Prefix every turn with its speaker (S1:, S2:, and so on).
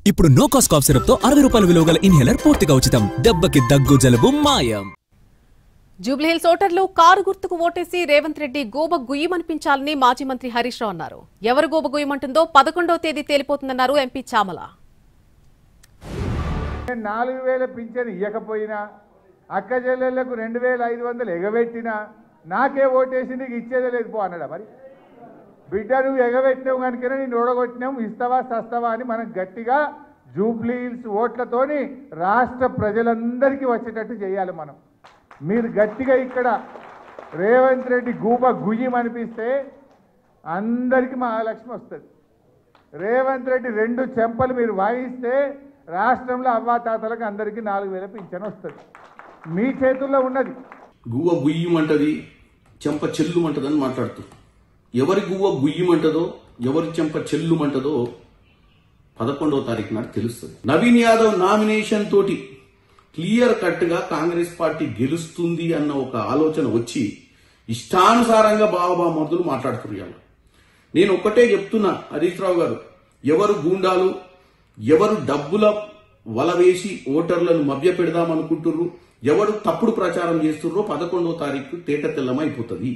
S1: ఇప్పుడు no cost cough syrup తో 60 రూపాయల విలువ గల ఇన్హేలర్ పూర్తిగా ఉచితం. దెబ్బకి దగ్గు జలుబు మాయం.
S2: జూబ్లీహిల్స్ ఓటర్లు కారు గుర్తుకు ఓటేసి రేవంత్ రెడ్డి గోబ గుయ్యమనిపించాలని మాజీ మంత్రి హరీష్ రావు అన్నారు. ఎవరు గోబ గుయ్యమంటుందో 11వ తేదీ తేలిపోతుందన్నారు ఎంపీ చామల.
S3: 4000 పింఛన్ ఇవ్వకపోయినా అక్క చెల్లెళ్లకు 2500 ఎగబెట్టినా నాకే ఓటేసి నీకు ఇచ్చేదే లేదు పో అన్నాడా? మరి బిడ్డ నువ్వు ఎగబెట్టినావు కనుకనే నేను ఓడగొట్టినావు, ఇస్తావా సస్తావా అని మనం గట్టిగా జూబ్లీహిల్స్ ఓట్లతోని రాష్ట్ర ప్రజలందరికీ వచ్చేటట్టు చేయాలి. మీరు గట్టిగా ఇక్కడ రేవంత్ రెడ్డి గూబ గుయ్యమనిపిస్తే అందరికీ మహాలక్ష్మి వస్తుంది. రేవంత్ రెడ్డి 2 చెంపలు మీరు వాయిస్తే రాష్ట్రంలో అవ్వాతాతలకు అందరికీ 4000 పింఛన్ వస్తుంది. మీ చేతుల్లో ఉన్నది.
S4: గువ్వ గుయ్యమంటది, చెంప చెల్లుమంటదని మాట్లాడుతూ ఎవరి గువ్వ గుయ్యమంటదో ఎవరి చెంప చెల్లుమంటదో 11వ తారీఖు నాడు తెలుస్తుంది. నవీన్ యాదవ్ నామినేషన్ తోటి క్లియర్ కట్ గా కాంగ్రెస్ పార్టీ గెలుస్తుంది అన్న ఒక ఆలోచన వచ్చి ఇష్టానుసారంగా బావబామర్దులు మాట్లాడుతున్నారు. నేను ఒక్కటే చెప్తున్నా హరీష్ రావు గారు, ఎవరు గూండాలు, ఎవరు డబ్బుల వల వేసి ఓటర్లను మభ్య పెడదామనుకుంటుర్రు, ఎవరు తప్పుడు ప్రచారం చేస్తుర్రో 11వ తారీఖు తేట తెల్లమైపోతుంది.